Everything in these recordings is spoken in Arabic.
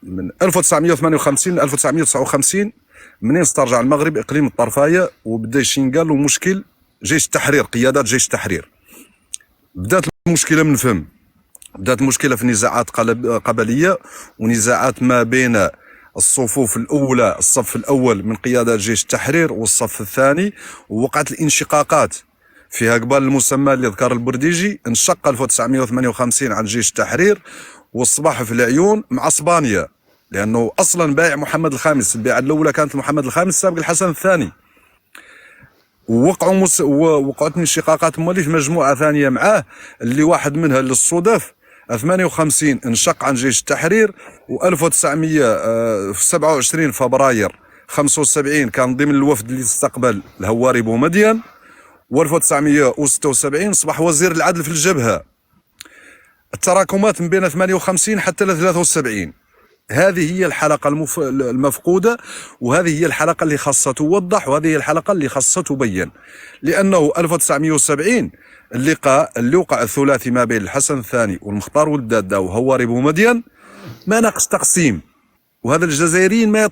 من 1958 ل 1959 منين استرجع المغرب اقليم الطرفايه وبدا يشينقال ومشكل جيش التحرير، قيادات جيش التحرير. بدات المشكله من فهم، بدات المشكله في نزاعات قبليه ونزاعات ما بين الصفوف الاولى، الصف الاول من قيادات جيش التحرير والصف الثاني، ووقعت الانشقاقات فيها قبل المسمى اللي ذكر البرديجي. انشق 1958 عن جيش التحرير والصباح في العيون مع اسبانيا، لانه اصلا بايع محمد الخامس، البيعه الاولى كانت محمد الخامس سابق الحسن الثاني. وقعت انشقاقات مولي في مجموعه ثانيه معاه، اللي واحد منها للصدف 58 انشق عن جيش التحرير، و1900 في 27 فبراير 75 كان ضمن الوفد اللي استقبل الهواري بومدين، و1976 صبح وزير العدل في الجبهه. التراكمات من بين 58 حتى ل 73، هذه هي الحلقة المفقودة، وهذه هي الحلقة اللي خاصة توضح، وهذه هي الحلقة اللي خاصة تبين. لأنه 1970 اللقاء اللي وقع الثلاثي ما بين الحسن الثاني والمختار ولد دادا وهواري بومدين ما ناقش تقسيم، وهذا الجزائريين ما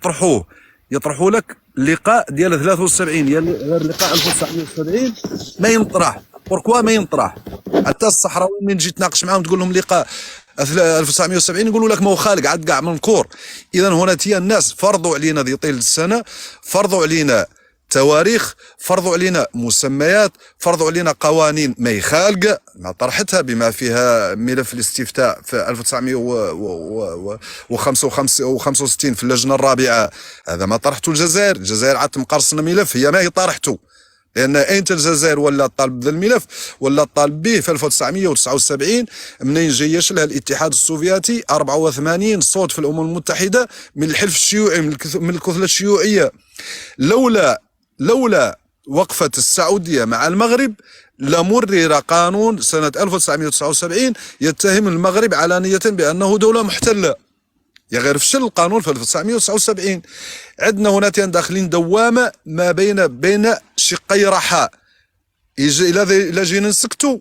يطرحوا لك اللقاء ديال 73 غير لقاء 1970 ما ينطرح. بوركوا ما ينطرح؟ حتى الصحراوي من جيت تناقش معاهم تقول لهم لقاء 1970 يقولوا لك ما هو خالق عاد كاع منكور. اذا هنا الناس فرضوا علينا ذي طيل السنه، فرضوا علينا تواريخ، فرضوا علينا مسميات، فرضوا علينا قوانين ما يخالق ما طرحتها، بما فيها ملف الاستفتاء في 1965 في اللجنه الرابعه. هذا ما طرحته الجزائر عاد مقرصنا ملف هي ما هي طرحته، لان اينت الجزائر ولا طالب ذا الملف ولا طالب به في 1979 منين جيش لها الاتحاد السوفيتي 84 صوت في الامم المتحده من الحلف الشيوعي، من الكتله الشيوعيه. لولا وقفه السعوديه مع المغرب لمرر قانون سنه 1979 يتهم المغرب علانيه بانه دوله محتله. يا غير فشل القانون في 1979. عندنا هنا داخلين دوامه ما بين شقي رحاء. الى جينا نسكتوا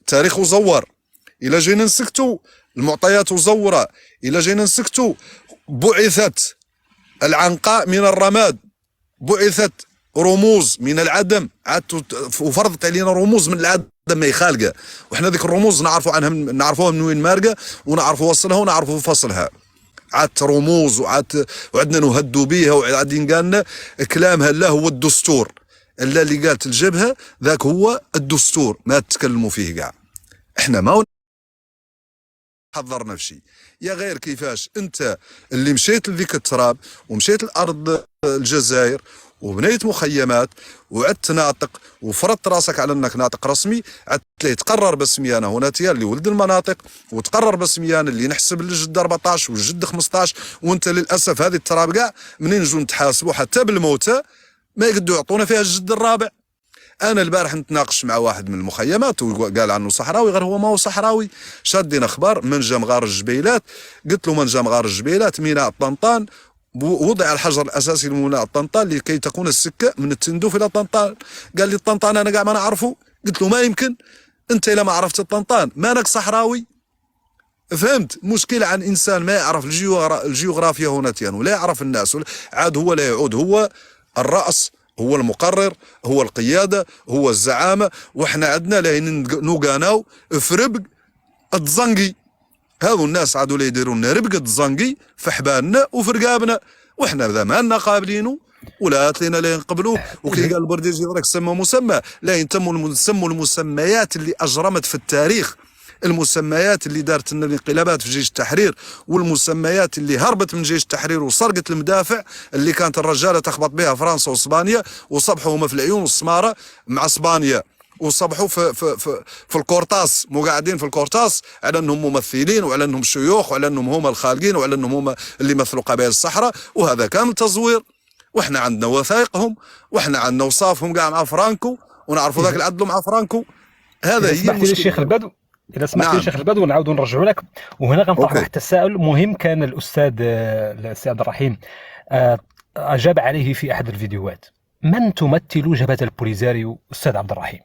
تاريخ زور، الى جينا نسكتوا المعطيات زوره، الى جينا نسكتوا بعثت العنقاء من الرماد، بعثت رموز من العدم، وفرضت علينا رموز من العدم ما يخالقه، وحنا ذيك الرموز نعرفوها من وين مارقه، ونعرفوا وصلها ونعرفوا فصلها. عاد رموز وعدنا نهدوا بيها، وعادين قالنا كلامها لا هو الدستور، الا اللي قالت الجبهه ذاك هو الدستور ما تتكلموا فيه كاع. احنا ما حضرنا في شيء. يا غير كيفاش انت اللي مشيت لذيك التراب ومشيت لارض الجزائر وبنيت مخيمات وعدت ناطق وفرضت راسك على انك ناطق رسمي، عدت ليه تقرر باسمي انا هنا اللي ولد المناطق، وتقرر باسمي انا اللي نحسب للجد 14 والجد 15، وانت للاسف هذه التراب كاع منين نجوا نتحاسبوا حتى بالموتى ما يقدروا يعطونا فيها الجد الرابع. انا البارح نتناقش مع واحد من المخيمات وقال عنه صحراوي، غير هو ما هو صحراوي. شادين اخبار من جا مغار الجبيلات، قلت له من جا مغار الجبيلات ميناء طنطان، وضع الحجر الاساسي لميناء طنطان لكي تكون السكه من التندوف الى طنطان. قال لي الطنطان انا كاع ما نعرفه. قلت له ما يمكن، انت الا ما عرفت الطنطان مانك صحراوي. فهمت؟ مشكله عن انسان ما يعرف الجيوغرافيا هنا ولا يعرف الناس، عاد هو لا يعود هو الراس، هو المقرر، هو القياده، هو الزعامه. وحنا عندنا لين نوقاناو في ربق التزنقي، هذو الناس عادوا لا يديروا لنا ربق التزنقي في حبالنا وفي رقابنا، وحنا ذا مالنا قابلينه ولا لينا لا نقبلوه. وكي قال البرديجي راك سمى مسمى، لا يسموا المسميات اللي اجرمت في التاريخ، المسميات اللي دارت لنا الانقلابات في جيش التحرير، والمسميات اللي هربت من جيش التحرير وسرقت المدافع اللي كانت الرجاله تخبط بها فرنسا واسبانيا، وصبحوا هما في العيون والسماره مع اسبانيا، وصبحوا في الكورتاس، مو قاعدين في الكورتاس على انهم ممثلين وعلى انهم شيوخ وعلى انهم هما الخالقين وعلى انهم هما اللي مثلوا قبائل الصحراء، وهذا كان تزوير. واحنا عندنا وثائقهم، واحنا عندنا وصافهم كاع مع فرانكو، ونعرفوا ذاك العدل مع فرانكو. هذا هي المشكله. الشيخ البدو، إذا سمحت لي شيخ البدو نعاودوا نرجعوا لك، وهنا غنطرح واحد التساؤل مهم. كان السي عبد الرحيم أجاب عليه في أحد الفيديوهات. من تمثل جبهة البوليزاريو أستاذ عبد الرحيم؟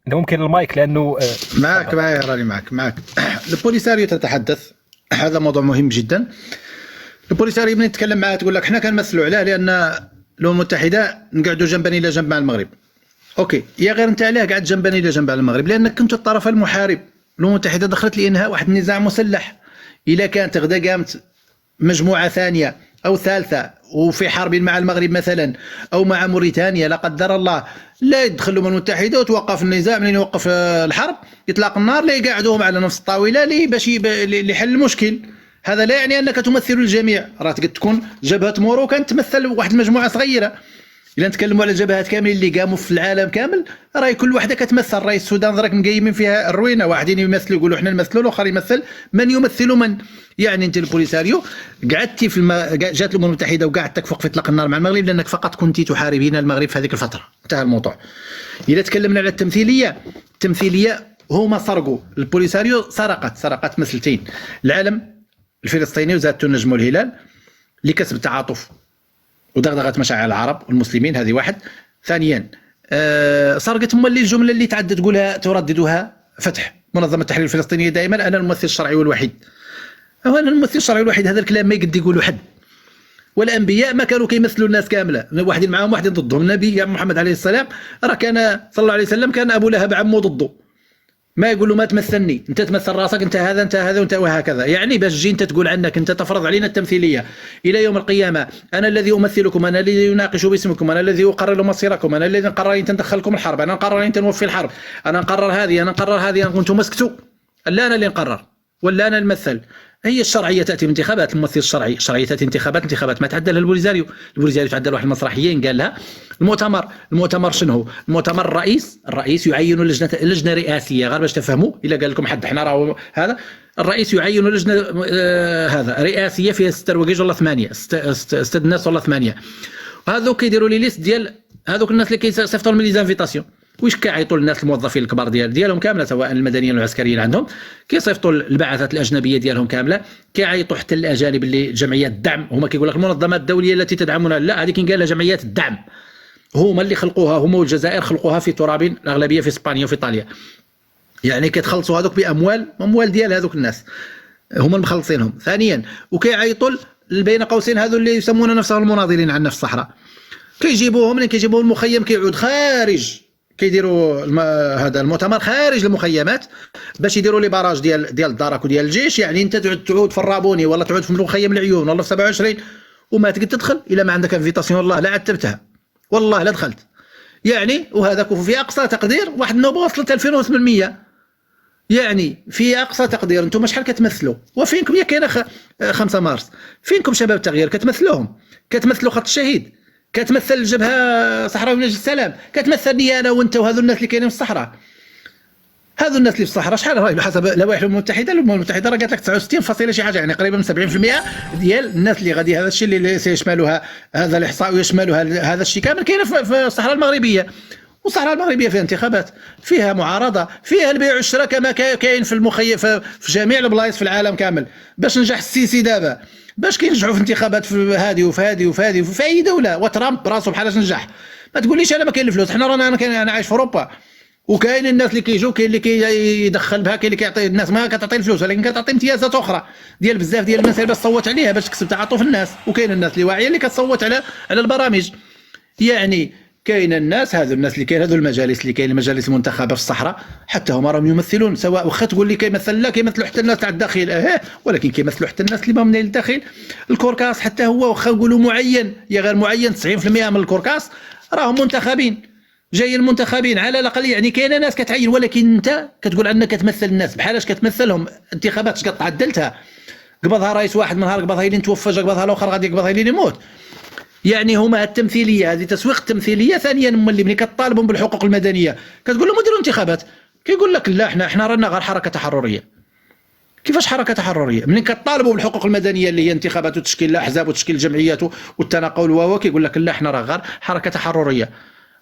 اذا ممكن المايك لانه معك راني معك. البوليساريو تتحدث، هذا موضوع مهم جدا. البوليساريو من يتكلم معاه تقول لك احنا كنمثلوا علاه لان الامم المتحده نقعدوا جنبا الى جنب مع المغرب. اوكي، يا غير انت علاه قاعد جنبا الى جنب على المغرب؟ لانك كنت الطرف المحارب. الامم المتحده دخلت لانهاء واحد النزاع مسلح. اذا كانت غدا قامت مجموعه ثانيه او ثالثه وفي حرب مع المغرب مثلا او مع موريتانيا لا قدر الله، لا يدخل الامم المتحده وتوقف النزاع. منين يوقف الحرب يطلق النار، لا يقعدوهم على نفس الطاوله باش لحل المشكل. هذا لا يعني انك تمثل الجميع، راه تقد تكون جبهه مورو كانت تمثل واحد المجموعه صغيره. الا نتكلموا على الجبهات كاملين اللي قاموا في العالم كامل، راهي كل وحده كتمثل. راهي السودان دراك مقيمين فيها الروينه، واحدين يمثلوا يقولوا احنا نمثلوا، الاخر يمثل من يمثل من. يعني انت البوليساريو قعدتي جات الامم المتحده وقعدت تكفق في اطلاق النار مع المغرب لانك فقط كنت تحاربين المغرب في هذيك الفتره. انتهى الموضوع. اذا تكلمنا على التمثيليه هما سرقوا. البوليساريو سرقت مسلتين: العالم الفلسطيني وزادته النجم والهلال لكسب التعاطف ودغدغه مشاعر العرب والمسلمين، هذه واحد. ثانيا سرقت اللي الجمله اللي تعدى تقولها ترددها فتح منظمه التحرير الفلسطينيه دائما: انا الممثل الشرعي والوحيد. انا الممثل الشرعي الوحيد، هذا الكلام ما يقد يقولوا حد. والانبياء ما كانوا كيمثلوا الناس كامله، واحدين معاهم واحدين ضدهم. النبي محمد عليه السلام راه كان صلى الله عليه وسلم كان ابو لهب عمه ضده، ما يقول له ما تمثلني، انت تمثل راسك، انت هذا انت هذا وانت وهكذا. يعني باش تجي انت تقول عنك انت تفرض علينا التمثيليه الى يوم القيامه: انا الذي امثلكم، انا الذي يناقش باسمكم، انا الذي اقرر مصيركم، انا الذي نقرر ان ندخلكم الحرب، انا نقرر ان نوفي الحرب، انا نقرر هذه، انا نقرر هذه، وانتم مسكتوا. لا انا اللي نقرر ولا انا الممثل. هي الشرعيه تاتي من انتخابات. الممثل الشرعي، الشرعيه تاتي انتخابات ما تعدلها البوليساريو تعدل واحد المسرحيين قال لها. المؤتمر شنو هو؟ المؤتمر الرئيس يعين لجنه رئاسيه، غير باش تفهموا. الا قال لكم حد احنا راه هذا الرئيس يعين لجنه هذا رئاسيه فيها 6 رواقيج ولا 8 6 الناس ولا 8، وهذوك كيديروا لي ليست ديال هذوك الناس اللي كيصيفطوا لهم لي زانفيتاسيون. واش كيعيطوا للناس الموظفين الكبار ديالهم كامله، سواء المدنيين والعسكريين عندهم، كيصيفطوا البعثات الاجنبيه ديالهم كامله، كيعيطوا حتى الاجانب اللي جمعيات الدعم. هما كيقول لك المنظمات الدوليه التي تدعمنا، لا هذه كاين قال لها جمعيات الدعم، هما اللي خلقوها، هما والجزائر خلقوها في تراب، الاغلبيه في اسبانيا وفي ايطاليا. يعني كتخلصوا هذوك باموال ديال هذوك الناس، هما المخلصينهم. ثانيا وكيعيطوا بين قوسين هذو اللي يسمون نفسهم المناضلين عن نفس الصحراء، كيجيبوهم المخيم كيعود خارج، كيديروا هذا المؤتمر خارج المخيمات باش يديروا لي باراج ديال الدرك وديال الجيش. يعني انت تعود في الرابوني ولا تعود في مخيم العيون ولا في 27 وما تقدر تدخل الا ما عندك انفيتاسيون. والله لا عتبتها، والله لا دخلت. يعني وهذاك في اقصى تقدير واحد النوبه وصلت 2800. يعني في اقصى تقدير انتم شحال كتمثلوا؟ وفينكم يا كاينه 5 مارس، فينكم شباب التغيير كتمثلوهم، كتمثلوا خط الشهيد، كتمثل الجبهه صحراويه من اجل السلام، كتمثلني انا وانت وهذو الناس اللي كاينين في الصحراء. هذو الناس اللي في الصحراء شحال راهي بحسب لوائح الامم المتحده راه قالت لك 69 فاصله شي حاجه، يعني قريبا من 70% ديال الناس اللي غادي هذا الشيء اللي سيشملها هذا الاحصاء ويشملها هذا الشيء كامل كاين في الصحراء المغربيه. والصحراء المغربيه فيها انتخابات، فيها معارضه، فيها البيع والشراء كما كاين في المخيم في جميع البلايص في العالم كامل. باش نجح السيسي دابا، باش كينجحوا في انتخابات في هذه وفي هذه وفي هذه وفي اي دوله، وترامب براسو بحالاش نجح. ما تقوليش انا ما كاين الفلوس، حنا رانا انا عايش في اوروبا، وكاين الناس اللي كيجوا، كاين اللي كيدخل بها، كاين اللي كيعطي الناس، ما كتعطي الفلوس ولكن كتعطي امتيازات اخرى ديال بزاف ديال المسائل باش تصوت عليها باش تكسب تعاطف الناس. وكاين الناس اللي واعيه اللي كتصوت على البرامج. يعني كاين الناس هذو الناس اللي كاين هذو المجالس اللي كاين المجالس المنتخبه في الصحراء، حتى هما راهم يمثلون، سواء واخا تقول لي كيمثل، لا كيمثلوا حتى الناس تاع الداخل، ولكن كيمثلوا حتى الناس اللي من الداخل. الكوركاس حتى هو واخا نقولوا معين يا غير معين، 90% من الكوركاس راهم منتخبين، جايين منتخبين على الاقل. يعني كاينه ناس كتعين، ولكن انت كتقول انك كتمثل الناس، بحالاش كتمثلهم؟ انتخابات شقد عدلتها، قبضها رئيس واحد من نهار قبضها لين توفى، قبضها الاخر غادي يقبضها لين يموت. يعني هما التمثيليه هذه تسويق التمثيليه. ثانيا ملي كطالبهم بالحقوق المدنيه كتقول لهم ديروا انتخابات، كيقول لك لا احنا رانا غير حركه تحرريه. كيفاش حركه تحرريه؟ ملي كطالبوا بالحقوق المدنيه اللي هي انتخابات وتشكيل الاحزاب وتشكيل الجمعيات والتناقل كيقول لك لا احنا راه غير حركه تحرريه.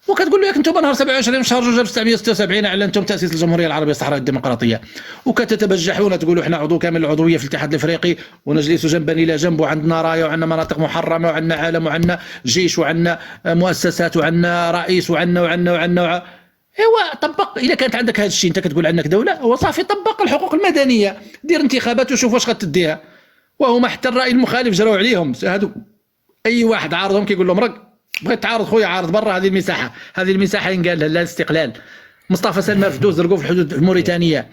وكتقول له ياك انتم نهار 27 شهر 2 1976 اعلنتم تاسيس الجمهوريه العربيه الصحراويه الديمقراطيه، وكتتبجحون تقولوا احنا عضو كامل العضويه في الاتحاد الافريقي ونجلس جنبا الى جنب، وعندنا رايه وعندنا مناطق محرمه وعندنا علم وعندنا جيش وعندنا مؤسسات وعندنا رئيس وعندنا ايوا طبق. الا كانت عندك هذا الشيء انت كتقول عندك دوله، هو صافي طبق الحقوق المدنيه، دير انتخابات وشوف واش غتديها. وهما حتى الراي المخالف جراو عليهم هادو، اي واحد عارضهم كيقول لهم راك بغيت تعارض خويا عارض برا هذه المساحه، هذه المساحه ينقال لها الاستقلال. مصطفى سلمان في دوز زرقوا في الحدود الموريتانيه،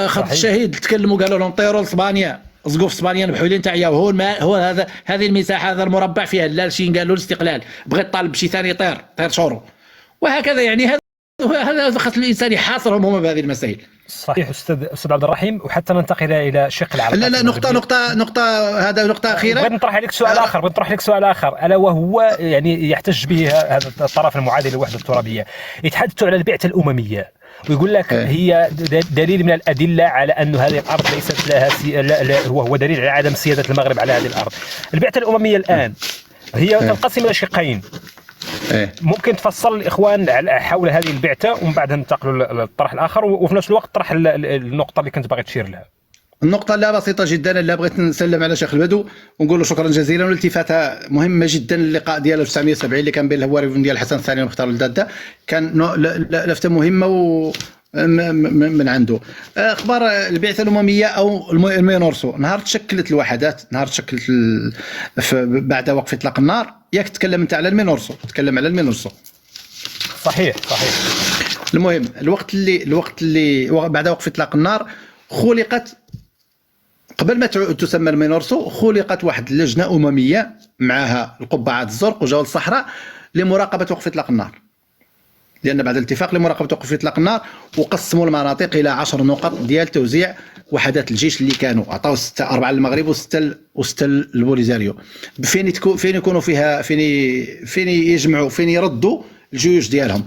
خط الشهيد تكلموا قالوا لهم طيروا لاسبانيا، زقوا في اسبانيا نبحوا لي نتاع هو هذا هذه المساحه، هذا المربع فيها لا شي قالوا الاستقلال، بغيت طالب بشي ثاني طير شورو، وهكذا. يعني هذا خاص الانسان يحاصرهم هما بهذه المسائل. صحيح استاذ عبد الرحيم. وحتى ننتقل الى شق العلاقات. لا نقطه هذا نقطه اخيره. بغيت نطرح عليك سؤال اخر الا وهو يعني يحتج به هذا الطرف المعادي للوحده الترابيه. يتحدثوا على البعثه الامميه ويقول لك هي دليل من الادله على أن هذه الارض ليست لها وهو دليل على عدم سياده المغرب على هذه الارض. البعثه الامميه الان هي تنقسم الى شقين. ممكن تفصل الإخوان حول هذه البعثة ومن بعد ننتقلوا للطرح الآخر، وفي نفس الوقت طرح النقطة اللي كنت باغي تشير لها. النقطة لا بسيطة جدا، لا بغيت نسلم على شيخ البدو ونقول له شكرا جزيلا، والالتفاتة مهمة جدا. اللقاء ديال 1970 اللي كان بين الهواري ديال الحسن الثاني ومختار الدادة كان لفتة مهمة من عنده. اخبار البعثه الامميه او المينورسو، نهار تشكلت الوحدات، نهار تشكلت بعد وقف اطلاق النار، ياك تتكلم انت على المينورسو، تتكلم على المينورسو. صحيح. المهم الوقت اللي بعد وقف اطلاق النار خلقت، قبل ما تسمى المينورسو، خلقت واحد اللجنه امميه معها القبعات الزرق وجو الصحراء لمراقبه وقف اطلاق النار، لأن بعد الاتفاق لمراقبة وقف إطلاق النار وقسموا المناطق إلى 10 نقط ديال توزيع وحدات الجيش اللي كانوا عطاو 4 للمغرب و6 للبوليزاريو، فين يكونوا فيها، فين يجمعوا، فين يردوا الجيوش ديالهم.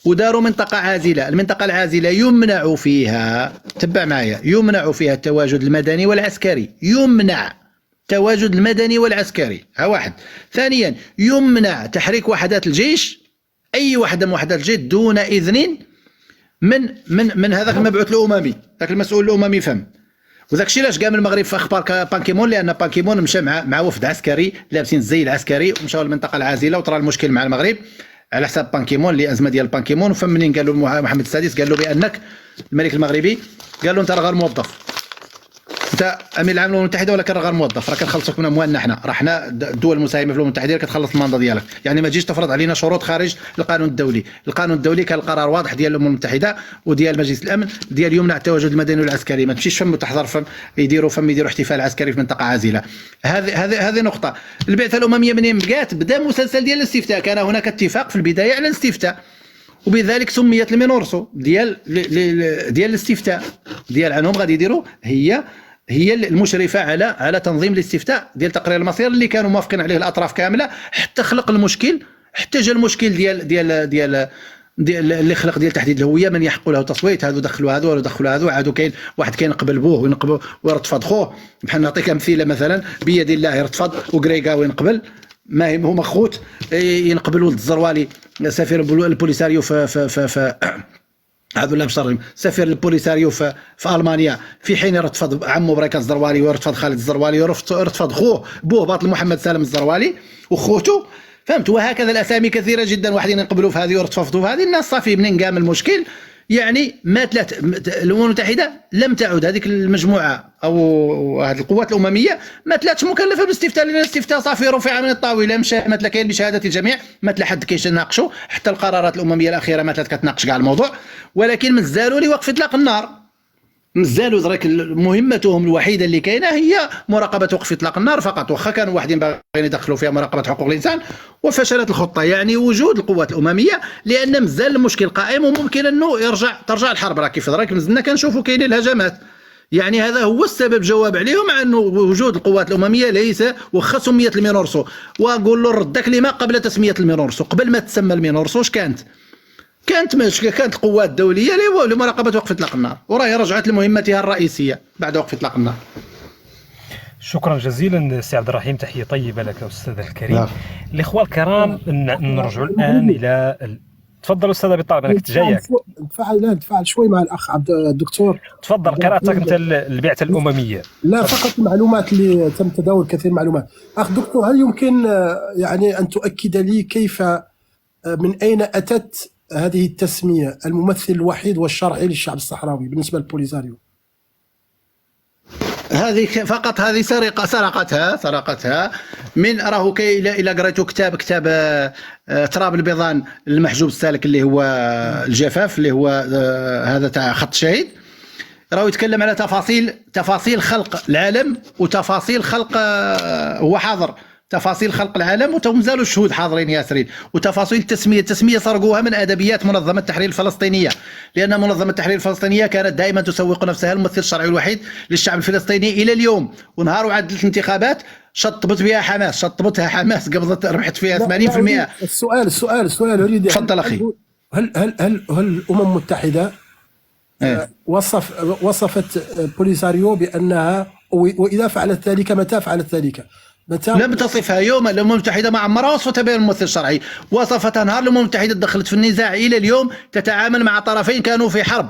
وداروا منطقة عازلة. المنطقة العازلة يمنع فيها، تبع معايا، يمنع فيها التواجد المدني والعسكري، يمنع التواجد المدني والعسكري، ها واحد. ثانيا يمنع تحريك وحدات الجيش، اي وحده من وحدات الجيش دون اذن من هذاك المبعوث الاممي، ذاك المسؤول الاممي فهم. وذاك الشيء علاش قام المغرب في اخبار بانكيمون، لان بانكيمون مشى مع وفد عسكري لابسين الزي العسكري ومشاو للمنطقه العازله، وطرا المشكل مع المغرب على حساب بانكيمون، لازمه ديال بانكيمون. وفمنين قالوا محمد السادس قال له بانك الملك المغربي، قال له انت راه غير موظف، انت امين العام للامم المتحده ولكن راه غير موظف، راه كنخلصوك من اموالنا حنا، راه حنا الدول المساهمه في الامم المتحده كتخلص الماندا ديالك، يعني ما تجيش تفرض علينا شروط خارج القانون الدولي. القانون الدولي كان القرار واضح ديال الامم المتحده وديال مجلس الامن ديال يمنع التواجد المدني والعسكري، ما تمشيش فم وتحضر فم يديروا احتفال عسكري في منطقه عازله. هذه نقطه. البعثه الامميه منين بدا مسلسل ديال الاستفتاء، كان هناك اتفاق في البدايه على الاستفتاء، وبذلك سميت المينورسو ديال الاستفتاء ديال عنهم غادي يديروا، هي المشرفه على تنظيم الاستفتاء ديال تقرير المصير اللي كانوا موافقين عليه الاطراف كامله، حتى خلق المشكل، حتى جا المشكل ديال اللي خلق ديال تحديد الهويه، من يحق له تصويت، هذو دخلوا هذو ولا دخلوا هذو، عادوا كاين واحد كينقبل بوه ويرتفض خوه. بحال نعطيك امثله، مثلا بيد الله يرتفض وكريغاوي ينقبل، ما هما خوت، ينقبل ولد الزروالي سفير البوليساريو في هذا لا بشرهم، سفير البوليساريو في المانيا، في حين يرتفض عمو بريكه الزروالي ويرتفض خالد الزروالي ويرتفض خوه بوه باطل محمد سالم الزروالي وخوته، فهمت؟ وهكذا الاسامي كثيره جدا، واحدين ينقبلوا في هذه ويرتفضوا في هذه. الناس صافي منين قام المشكل، يعني ما تلات الامم المتحده لم تعد هذيك المجموعه او هذه القوات الامميه ما تلاتش مكلفه بالاستفتاء، لان الاستفتاء صافي رفع من الطاوله، مشى مثلا كاين بشهاده الجميع، ما تلا حد كيناقشوا، حتى القرارات الامميه الاخيره ما تلات كتناقش كاع الموضوع، ولكن مازالوا لوقف اطلاق النار، مازالوا درك مهمتهم الوحيده اللي كاينه هي مراقبه وقف اطلاق النار فقط، واخا كانوا واحدين باغيين يدخلوا فيها مراقبه حقوق الانسان وفشلت الخطه. يعني وجود القوات الامميه، لان مازال المشكل قائم وممكن انه ترجع الحرب. راه كيف راك مازلنا كنشوفوا كاينين الهجمات، يعني هذا هو السبب، جواب عليهم مع انه وجود القوات الامميه ليس، واخا سميت المينورسو، واقول له ردك لما قبل تسميه المينورسو، قبل ما تسمى المينورسو اش كانت القوات الدوليه لمراقبه وقف اطلاق النار، وراهي رجعت لمهمتها الرئيسيه بعد وقف اطلاق النار. شكرا جزيلا سي عبد الرحيم، تحيه طيبه لك استاذ الكريم. الاخوه الكرام نرجع الان الى تفضل استاذ ابي طالب، انا كنت جايك. نتفاعل شوي مع الاخ عبد الدكتور. تفضل، قراتك انت البعثه الامميه. لا فقط المعلومات اللي تم تداول كثير معلومات. اخ دكتور، هل يمكن يعني ان تؤكد لي كيف من اين اتت هذه التسمية الممثل الوحيد والشرعي للشعب الصحراوي بالنسبة للبوليساريو؟ هذه فقط هذه سرقتها من راهو كي الى قريتوا كتاب تراب البيضان المحجوب السالك اللي هو الجفاف اللي هو هذا تاع خط شهيد، راهو يتكلم على تفاصيل خلق العالم وتفاصيل خلق هو حاضر تفاصيل خلق العالم ومازالوا الشهود حاضرين ياسرين، وتفاصيل التسميه سرقوها من ادبيات منظمه التحرير الفلسطينيه، لان منظمه التحرير الفلسطينيه كانت دائما تسوق نفسها الممثل الشرعي الوحيد للشعب الفلسطيني الى اليوم، ونهار وعدت الانتخابات شطبتها حماس قبضت ربحت فيها 80%. السؤال اريد تفضل اخي. هل الامم المتحده وصفت بوليساريو بانها، واذا فعلت ذلك متى فعلت ذلك؟ لم تصفها يوما. الامم المتحده ما عمرها وصفتها بين الممثل الشرعي، وصفتها نهار الامم المتحده دخلت في النزاع الى اليوم تتعامل مع طرفين كانوا في حرب،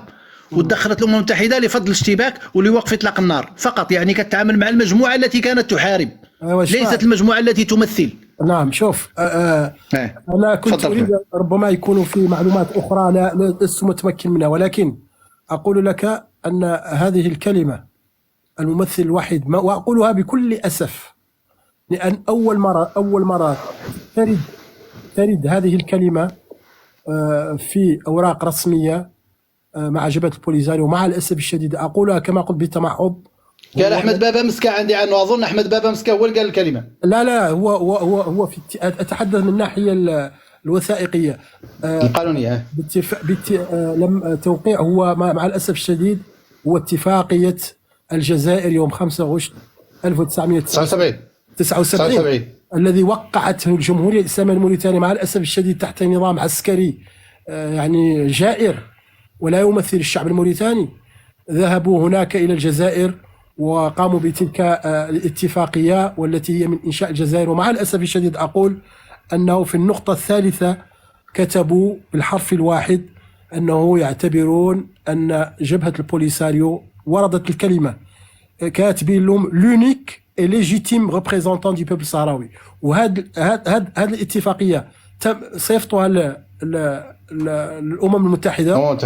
ودخلت الامم المتحده لفضل الاشتباك ولوقف اطلاق النار فقط، يعني كتعامل مع المجموعه التي كانت تحارب ليست المجموعه التي تمثل. نعم شوف انا كنت اريد ربما يكون في معلومات اخرى لا لست متمكن منها، ولكن اقول لك ان هذه الكلمه الممثل الوحيد، واقولها بكل اسف، لأن أول مرة ترد هذه الكلمة في أوراق رسمية مع جبهة البوليساريو، ومع الأسف الشديد أقولها كما قلت بتمعض. قال أحمد بابا مسكة عندي عنه، أظن أحمد بابا مسكة هو اللي قال الكلمة. لا هو أتحدث من الناحية الوثائقية القانونية. لم توقيع هو مع الأسف الشديد هو اتفاقية الجزائر يوم 5 أغسطس 1979 الذي وقعته الجمهورية الإسلامية الموريتانية مع الأسف الشديد تحت نظام عسكري يعني جائر ولا يمثل الشعب الموريتاني. ذهبوا هناك إلى الجزائر وقاموا بتلك الاتفاقية والتي هي من إنشاء الجزائر، ومع الأسف الشديد أقول أنه في النقطة الثالثة كتبوا بالحرف الواحد أنه يعتبرون أن جبهة البوليساريو، وردت الكلمة كاتبين لهم لونيك et légitime représentant du peuple sahraoui. وهذه الاتفاقية صيفطها الأمم المتحدة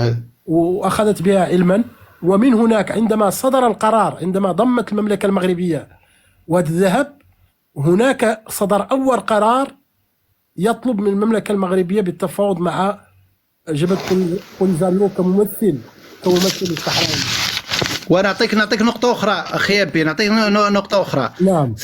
وأخذت بها علما، ومن هناك عندما صدر القرار، عندما ضمت المملكة المغربية والذهب، هناك صدر أول قرار يطلب من المملكة المغربية بالتفاوض مع جبهة بوليساريو كممثل الصحراوي. ونعطيك نقطة أخرى أخي أبي، نعطيك نقطة أخرى. نعم.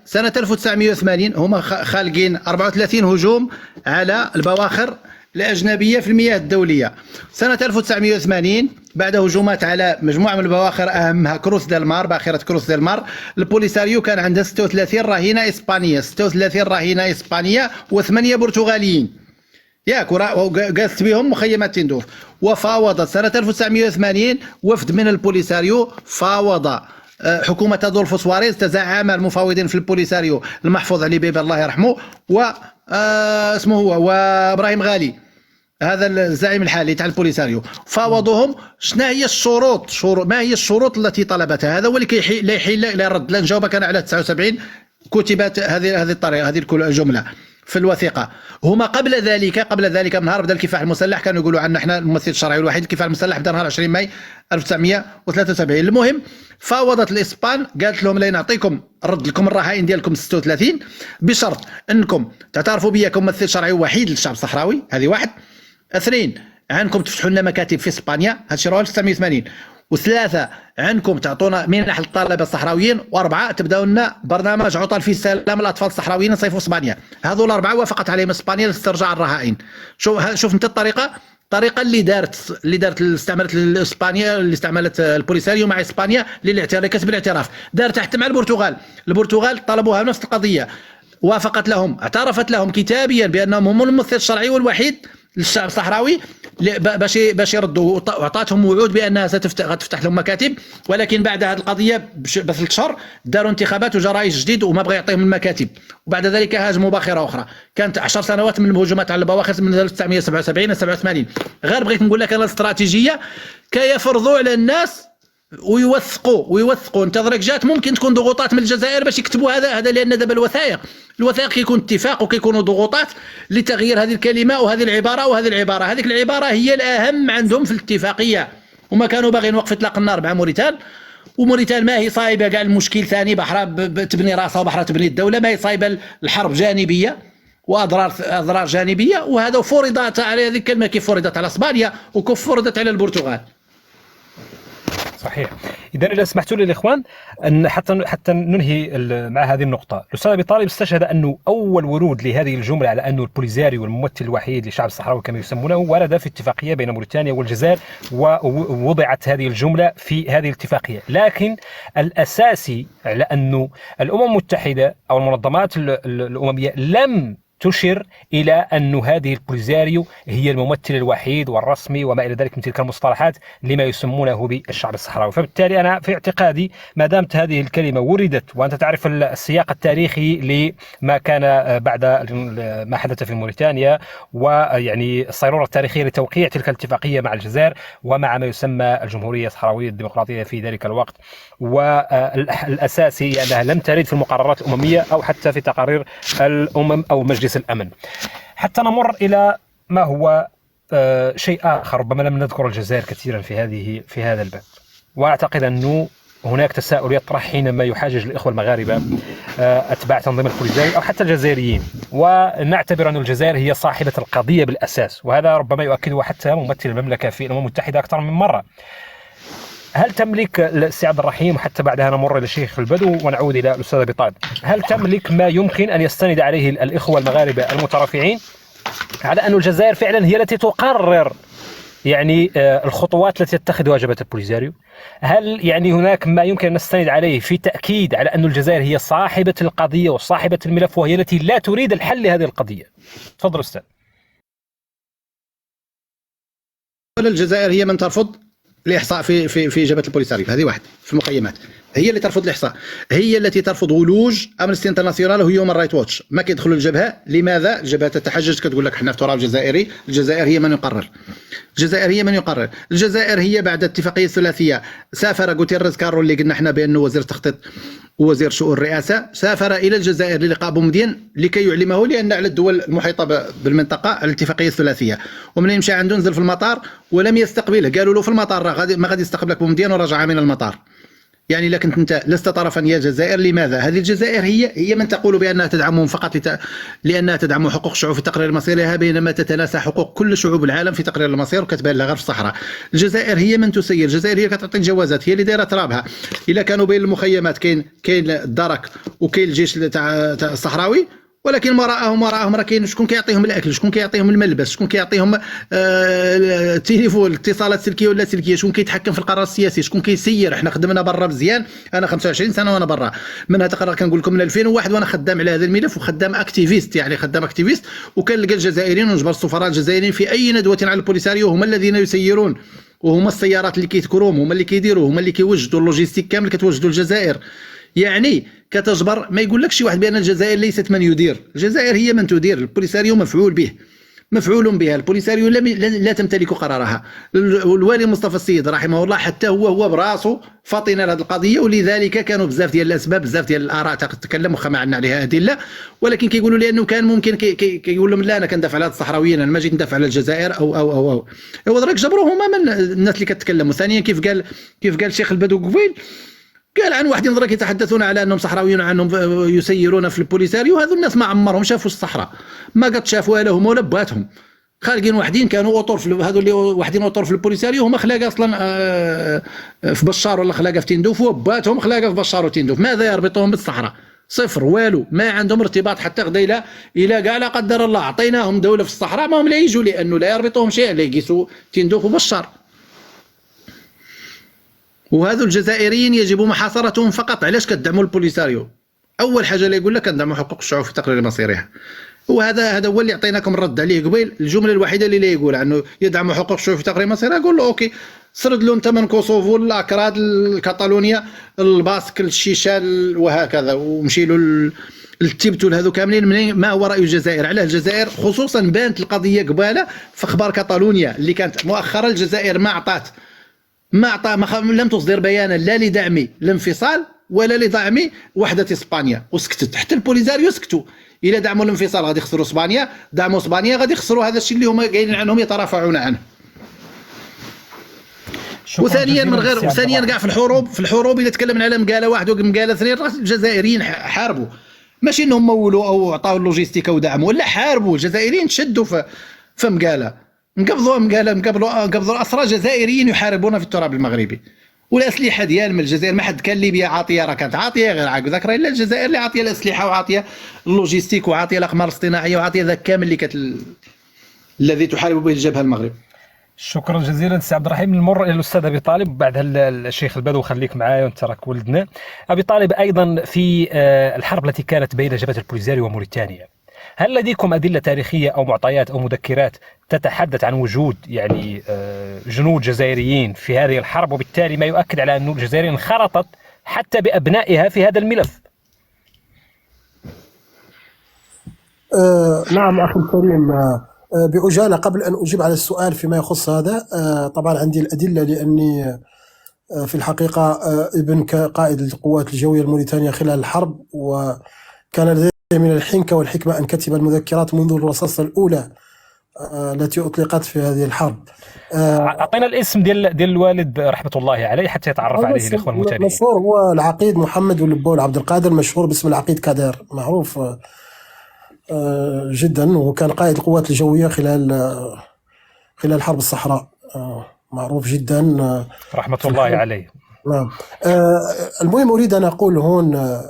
سنة 1980 هما خالقين 34 هجوم على البواخر الأجنبية في المياه الدولية. سنة 1980 بعد هجومات على مجموعة من البواخر أهمها كروس ديل مار، باخرة كروس ديل مار، البوليساريو كان عنده 36 رهينة إسبانية، 36 رهينة إسبانية و8 برتغاليين. ياك وقاست بهم مخيمات تندوف. وفاوضت سنة 1980 وفد من البوليساريو، فاوض حكومة أدولفو سواريز، تزعم المفاوضين في البوليساريو المحفوظ علي بيبي الله يرحمه اسمه هو وابراهيم غالي، هذا الزعيم الحالي تاع البوليساريو. فاوضوهم شنو هي الشروط، ما هي الشروط التي طلبتها، هذا هو اللي لا يحيل الى الرد. لا نجاوبك كان على 79 كتبت هذه الطريقة، هذه الجملة في الوثيقة. هما قبل ذلك من نهار بدا الكفاح المسلح كانوا يقولوا عنا احنا الممثل الشرعي الوحيد. الكفاح المسلح بدا نهار 20 ماي 1973. المهم فاوضت الاسبان، قالت لهم لا نعطيكم نرد لكم الرهائن ديالكم 36 بشرط انكم تعترفوا بيا كممثل شرعي وحيد للشعب الصحراوي، هذه واحد. اثنين، عنكم تفتحوا لنا مكاتب في اسبانيا، هذا الشيء راه 1980. وثلاثة، عنكم تعطونا منح للطلبة الصحراويين. وأربعة، تبداو لنا برنامج عطل في سلام الأطفال الصحراويين نصيفوا اسبانيا. هذول الأربعة وافقت عليهم اسبانيا لاسترجاع الرهائن. شوف انت الطريقة اللي دارت استعملت اسبانيا، اللي استعملت البوليساريو مع اسبانيا لكسب الاعتراف. دارت حتى مع البرتغال طلبوها نفس القضية، وافقت لهم، اعترفت لهم كتابيا بانهم هم الممثل الشرعي والوحيد للشعب الصحراوي باش يردوا، واعطاتهم وعود بانها غتفتح لهم مكاتب. ولكن بعد هذه القضيه بثلاث شهور داروا انتخابات وجا رئيس جديد وما بغى يعطيهم المكاتب، وبعد ذلك هاجموا باخره اخرى. كانت 10 سنوات من الهجومات على البواخر من 1977 ل 87. غير بغيت نقول لك انا الاستراتيجيه كي يفرضوا على الناس ويوثقوا انت درجات ممكن تكون ضغوطات من الجزائر باش يكتبوا هذا لان دابا الوثائق كيكون اتفاق وكيكونوا ضغوطات لتغيير هذه الكلمه وهذه العباره وهذه العباره. هذيك العباره هي الاهم عندهم في الاتفاقيه. وما كانوا باغيين وقف اطلاق النار مع موريتان، وموريتان ما هي صايبه كاع المشكل ثاني بحرها تبني راسها وبحرها تبني الدوله، ما هي صايبه الحرب جانبيه واضرار جانبيه. وهذا فرضت على هذه الكلمه كيف فرضت على اسبانيا وكيف فرضت على البرتغال. صحيح. اذا اذا سمحتوا لي الاخوان ان حتى ننهي مع هذه النقطه، الاستاذ ابي طالب استشهد انه اول ورود لهذه الجمله على انه البوليزاريو الممثل الوحيد للشعب الصحراوي كما يسمونه ورد في اتفاقيه بين موريتانيا والجزائر، ووضعت هذه الجمله في هذه الاتفاقيه. لكن الاساسي على انه الامم المتحده او المنظمات الامميه لم تشر إلى أن هذه البوليزاريو هي الممثل الوحيد والرسمي وما إلى ذلك من تلك المصطلحات لما يسمونه بالشعب الصحراوي. فبالتالي أنا في اعتقادي ما دامت هذه الكلمة وردت، وأنت تعرف السياق التاريخي لما كان بعد ما حدث في موريتانيا، ويعني الصيرورة التاريخية لتوقيع تلك الاتفاقية مع الجزائر ومع ما يسمى الجمهورية الصحراوية الديمقراطية في ذلك الوقت، والأساسي أنها لم ترد في المقررات الأممية أو حتى في تقارير الأمم أو مجلس الأمن. حتى نمر إلى ما هو شيء آخر ربما لم نذكر الجزائر كثيرا في هذا الباب، وأعتقد أنه هناك تساؤل يطرح حينما يحاجج الإخوة المغاربة أتباع تنظيم البوليزاريو أو حتى الجزائريين، ونعتبر أن الجزائر هي صاحبة القضية بالأساس، وهذا ربما يؤكده حتى ممثل المملكة في الأمم المتحدة أكثر من مرة. هل تملك السي عبد الرحيم، وحتى بعدها نمر إلى الشيخ البدو ونعود إلى الأستاذ أبي طالب، هل تملك ما يمكن أن يستند عليه الإخوة المغاربة المترافعين على أن الجزائر فعلا هي التي تقرر يعني الخطوات التي تتخذها جبهة البوليزاريو؟ هل يعني هناك ما يمكن أن نستند عليه في تأكيد على أن الجزائر هي صاحبة القضية وصاحبة الملف وهي التي لا تريد الحل لهذه القضية؟ تفضل أستاذ. الجزائر هي من ترفض الإحصاء في جبهة البوليساريو، هذه واحد في المقيمات، هي اللي ترفض الإحصاء، هي التي ترفض ولوج أمنستي انترناسيونال وهيومن رايت واتش، ما كيدخلوا الجبهة. لماذا؟ الجبهة تتحجج كتقول لك حنا في تراب جزائري، الجزائر هي من يقرر، الجزائر هي من يقرر، الجزائر هي بعد الاتفاقية الثلاثية سافر غوتيريز كارو اللي قلنا حنا بأنه وزير التخطيط ووزير شؤون الرئاسة، سافر إلى الجزائر للقاء بومدين لكي يعلمه لأن على الدول المحيطة بالمنطقة الاتفاقية الثلاثية، ومن يمشي عنده نزل في المطار ولم يستقبله، قالوا له في المطار ما غادي يستقبلك بومدين ورجع من المطار. يعني لكن أنت لست طرفا يا الجزائر. لماذا؟ هذه الجزائر هي من تقول بأنها تدعمهم فقط لأنها تدعم حقوق الشعوب في تقرير مصيرها، بينما تتناسى حقوق كل شعوب العالم في تقرير المصير وكتبان لها غير في الصحراء. الجزائر هي من تسير، الجزائر هي كتعطي الجوازات، هي اللي دايره ترابها. إلا كانوا بين المخيمات كاين الدرك وكاين الجيش تاع الصحراوي، ولكن وراءهم راه كاين شكون كيعطيهم الاكل، شكون كيعطيهم الملبس، شكون كيعطيهم التليفون، الاتصالات السلكيه ولا سلكيه، شكون كيتحكم في القرار السياسي، شكون كيسير. احنا خدمنا برا مزيان، انا 25 سنه وانا برا، من هذا القرار كنقول لكم من 2001 وانا خدام على هذا الملف وخدام اكتيفيست، يعني خدام اكتيفيست، وكنلقى الجزائريين ونجبر السفراء الجزائريين في اي ندوه على البوليساريو هم الذين يسيرون، وهما السيارات اللي كيذكروهم، هما اللي كيديروا، هما اللي كيوجدوا اللوجيستيك كامل كتوجدوا الجزائر. يعني كتجبر ما يقول لك شي واحد بان الجزائر ليست من يدير، الجزائر هي من تدير، البوليساريو مفعول بها، البوليساريو لا تمتلك قرارها. الوالي مصطفى السيد رحمه الله حتى هو براسه فاطن هذه القضيه، ولذلك كانوا بزاف ديال الاسباب، بزاف ديال الاراء تتكلم واخا ما عندنا عليها ادله، ولكن كيقولوا لانه كان ممكن كيقول لهم لا انا كندافع على الصحراويين، انا ما جيت ندافع على الجزائر او هو دراك جبروه هما من الناس اللي كتكلموا. ثانيا كيف قال الشيخ البدو قبيل، قال عن واحدين دراك يتحدثون على انهم صحراويين وعنهم يسيرون في البوليساريو، هذو الناس ما عمرهم شافوا الصحراء، ما قد شافوها لهم ولا باتهم، خالقين واحدين كانوا اوطور في هذو اللي واحدين اوطور في البوليساريو هما خلاقه اصلا في بشار ولا خلاقه في تندوف، وباتهم خلاقه في بشار وتندوف. ماذا يربطهم بالصحراء؟ صفر، والو، ما عندهم ارتباط حتى غدا. الى كاع لا قدر الله عطيناهم دوله في الصحراء ما هم لا يجوا، لانه لا يربطهم شيء، لا يقيسوا تندوف وبشار. وهذو الجزائريين يجب محاصرتهم فقط. علاش كتدعموا البوليساريو؟ اول حاجه اللي يقول لك كندعموا حقوق الشعوب في تقرير مصيرها، وهذا هو اللي عطيناكم الرد عليه قبيل. الجمله الوحيده اللي لا يقول عنه يدعموا حقوق الشعوب في تقرير مصيرها، قول له اوكي، سرد له انت من كوسوفو الاكراد الكاتالونيا الباسك الشيشان وهكذا، ومشي له التبتو هذو كاملين. من ما هو راي الجزائر على الجزائر؟ خصوصا بانت القضيه قباله في اخبار كاتالونيا اللي كانت مؤخرا. الجزائر ما ما أعطى لم تصدر بيانا لا لدعم الانفصال ولا لدعم وحده اسبانيا، وسكتت. حتى البوليزاريو سكتوا. الى دعموا الانفصال غادي يخسروا اسبانيا، دعموا اسبانيا غادي يخسروا هذا الشيء اللي هما قايلين عنهم يترافعون عنه. وثانيا من غير وثانيا كاع في الحروب الا تكلمنا على مقاله واحد ومقاله اثنين، الجزائريين حاربوا، ماشي انهم مولوا او عطاو اللوجيستيكا ودعموا، ولا حاربوا. الجزائريين تشدوا في مقاله، نقبضوا اسرى جزائريين يحاربون في التراب المغربي، والاسلحه ديال من الجزائر. ما حد كان ليبيا عاطيه، راه كانت عاطيه غير هكذاك، راه الا الجزائر اللي عاطيه الاسلحه وعاطيه اللوجيستيك وعاطيه الاقمار الاصطناعيه وعاطيه ذاك كامل اللي الذي تحارب به الجبهه المغرب. شكرا جزيلا سي عبد الرحيم. نمر الى الاستاذ ابي طالب وبعد الشيخ البدو، خليك معايا وانت راك ولدنا. ابي طالب، ايضا في الحرب التي كانت بين جبهه البوليزاريو وموريتانيا، هل لديكم ادله تاريخيه او معطيات او مذكرات تتحدث عن وجود يعني جنود جزائريين في هذه الحرب، وبالتالي ما يؤكد على ان الجزائر انخرطت حتى بابنائها في هذا الملف؟ نعم أخي الكريم، بعجالة قبل أن أجيب على السؤال فيما يخص هذا، طبعا عندي الأدلة، لأني في الحقيقة ابن قائد القوات الجوية الموريتانية خلال الحرب، وكان لدي من الحنكة والحكمة أن كتب المذكرات منذ الرصاصة الأولى التي أطلقت في هذه الحرب. أعطينا الاسم ديال الوالد رحمة الله عليه حتى يتعرف عليه الإخوة المتابعين. مشهور هو العقيد محمد ولبول عبد القادر، مشهور باسم العقيد كادر، معروف جدا، وكان قائد القوات الجوية خلال حرب الصحراء، معروف جدا رحمة الله عليه. نعم. المهم أريد أن أقول هون،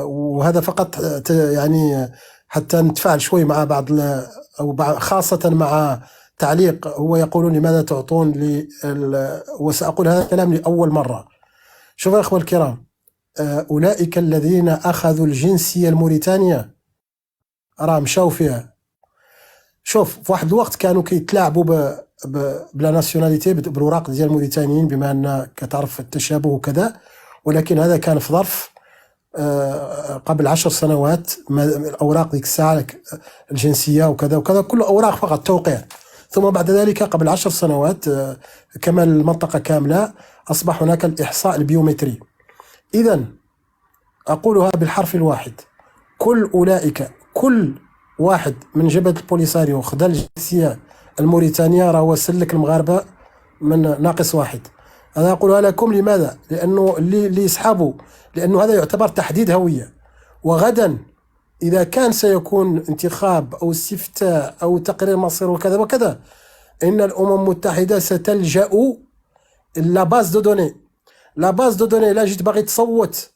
وهذا فقط يعني حتى نتفاعل شوي مع بعض، أو خاصة مع تعليق هو يقول لماذا تعطون وسأقول هذا الكلام لأول مرة. شوفوا يا أخوة الكرام، أولئك الذين أخذوا الجنسية الموريتانية راه مشاو فيها. شوف، في واحد الوقت كانوا كيتلاعبوا بلا ناسيوناليتي، بالوراق ديال الموريتانيين، بما أن كتعرف التشابه وكذا، ولكن هذا كان في ظرف قبل 10 سنوات. الأوراق ديك الساعة الجنسية وكذا وكذا كل أوراق فقط توقيع، ثم بعد ذلك قبل 10 سنوات كمال المنطقة كاملة أصبح هناك الإحصاء البيومتري. إذن أقولها بالحرف الواحد، كل واحد من جبهة البوليساريو خدا الجنسية الموريتانية راه سلك المغاربة من ناقص واحد. أنا أقولها لكم لماذا؟ لأنه اللي يسحبوا، لأنه هذا يعتبر تحديد هوية، وغدا إذا كان سيكون انتخاب أو استفتاء أو تقرير مصير وكذا وكذا، إن الأمم المتحدة ستلجأ لا باز دو دوني. لا باز دو دوني، لا جيت باغي تصوت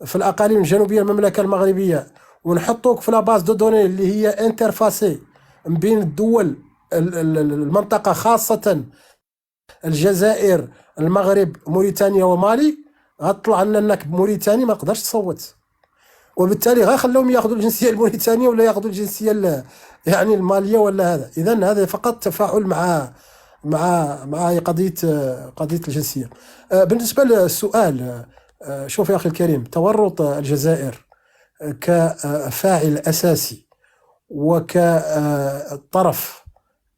في الأقاليم الجنوبية المملكة المغربية ونحطوك في لا باز دو دوني اللي هي انترفاسي بين الدول المنطقة، خاصة الجزائر، المغرب، موريتانيا ومالي، غتطلع لنا انك موريتاني ما تقدرش تصوت، وبالتالي غنخليهم ياخذوا الجنسيه الموريتانيه ولا ياخذوا الجنسيه يعني الماليه ولا هذا. اذا هذا فقط تفاعل مع قضيه الجنسيه. بالنسبه للسؤال، شوف يا اخي الكريم، تورط الجزائر كفاعل اساسي وكطرف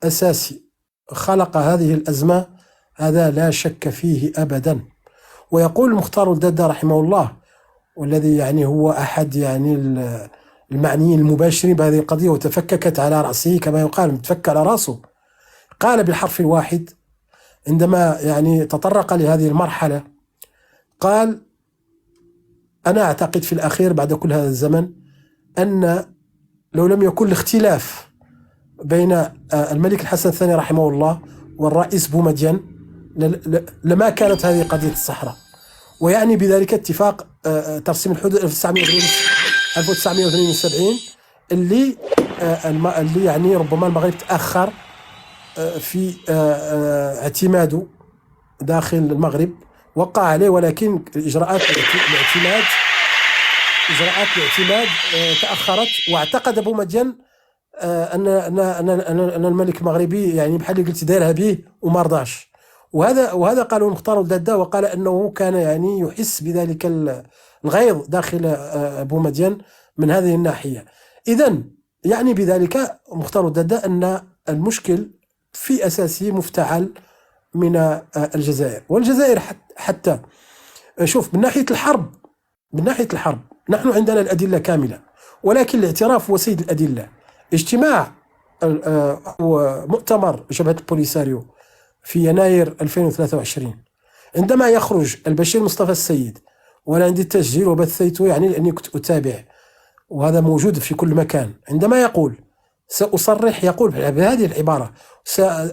اساسي خلق هذه الازمه، هذا لا شك فيه ابدا. ويقول المختار الدادة رحمه الله، والذي يعني هو أحد يعني المعنيين المباشرين بهذه القضية، وتفككت على رأسه كما يقال، متفك على رأسه، قال بالحرف الواحد عندما يعني تطرق لهذه المرحلة، قال: أنا أعتقد في الأخير بعد كل هذا الزمن أن لو لم يكن الاختلاف بين الملك الحسن الثاني رحمه الله والرئيس بومدين لما كانت هذه قضية الصحراء. ويعني بذلك اتفاق ترسيم الحدود 1972 اللي يعني ربما المغرب تأخر في اعتماده داخل المغرب، وقع عليه، ولكن إجراءات الاعتماد تأخرت، واعتقد بومدين أن الملك المغربي يعني بحال اللي قلت دايرها به وما رضاش. وهذا قاله المختار الدادة، وقال أنه كان يعني يحس بذلك الغيظ داخل بومدين من هذه الناحية. إذن يعني بذلك مختار الدادة أن المشكل في أساسه مفتعل من الجزائر. والجزائر حتى شوف، من ناحية الحرب نحن عندنا الأدلة كاملة، ولكن الاعتراف هو سيد الأدلة. اجتماع مؤتمر جبهة البوليساريو في يناير 2023 عندما يخرج البشير مصطفى السيد، وأنا عندي التسجيل وبثيته يعني لأني كنت أتابع، وهذا موجود في كل مكان، عندما يقول سأصرح، يقول بهذه العبارة،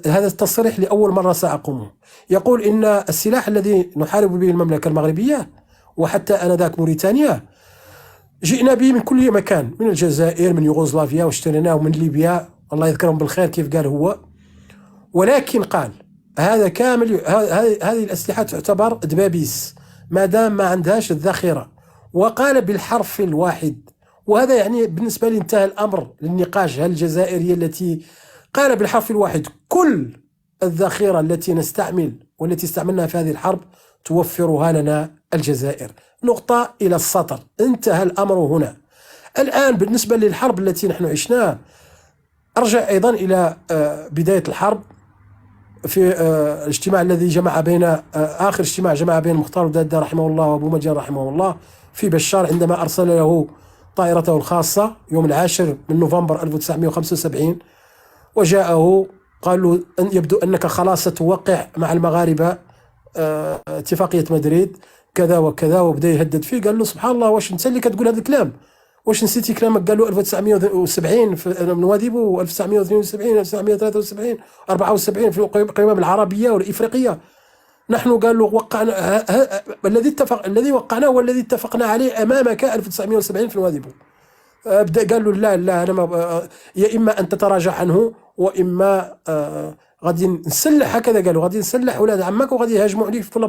هذا التصريح لأول مرة سأقومه، يقول إن السلاح الذي نحارب به المملكة المغربية وحتى آنذاك موريتانيا جئنا به من كل مكان، من الجزائر، من يوغوسلافيا، واشتريناه من ليبيا، الله يذكرهم بالخير كيف قال هو. ولكن قال هذا كامل، هذه الأسلحة تعتبر دبابيس ما دام ما عندهاش الذخيرة، وقال بالحرف الواحد، وهذا يعني بالنسبة لي انتهى الأمر للنقاش. هل الجزائر هي التي قال بالحرف الواحد كل الذخيرة التي نستعمل والتي استعملناها في هذه الحرب توفرها لنا الجزائر، نقطة إلى السطر، انتهى الأمر هنا. الآن بالنسبة للحرب التي نحن عشناها، أرجع أيضا إلى بداية الحرب في الاجتماع الذي جمع بين آخر اجتماع جمع بين مختار ودادة رحمه الله وأبو مجان رحمه الله في بشار، عندما أرسل له طائرته الخاصة يوم 10 من نوفمبر 1975، وجاءه قال له يبدو أنك خلاص ستوقع مع المغاربة اتفاقية مدريد كذا وكذا، وبدا يهدد فيه. قال له سبحان الله، واش انت اللي كتقول هذا الكلام؟ واش نسيتي كلامك؟ قال له 1970 في نواديبو، 1972 1973 74 في القمم العربية والإفريقية. نحن قال له وقعنا الذي وقعناه والذي اتفقنا عليه أمامك 1970 في نواديبو. قال له لا أنا ما، يا إما أن تتراجع عنه وإما غادي نسلح، هكذا قالوا غادي نسلح ولاد عمك وغادي يهاجموا عليك في كل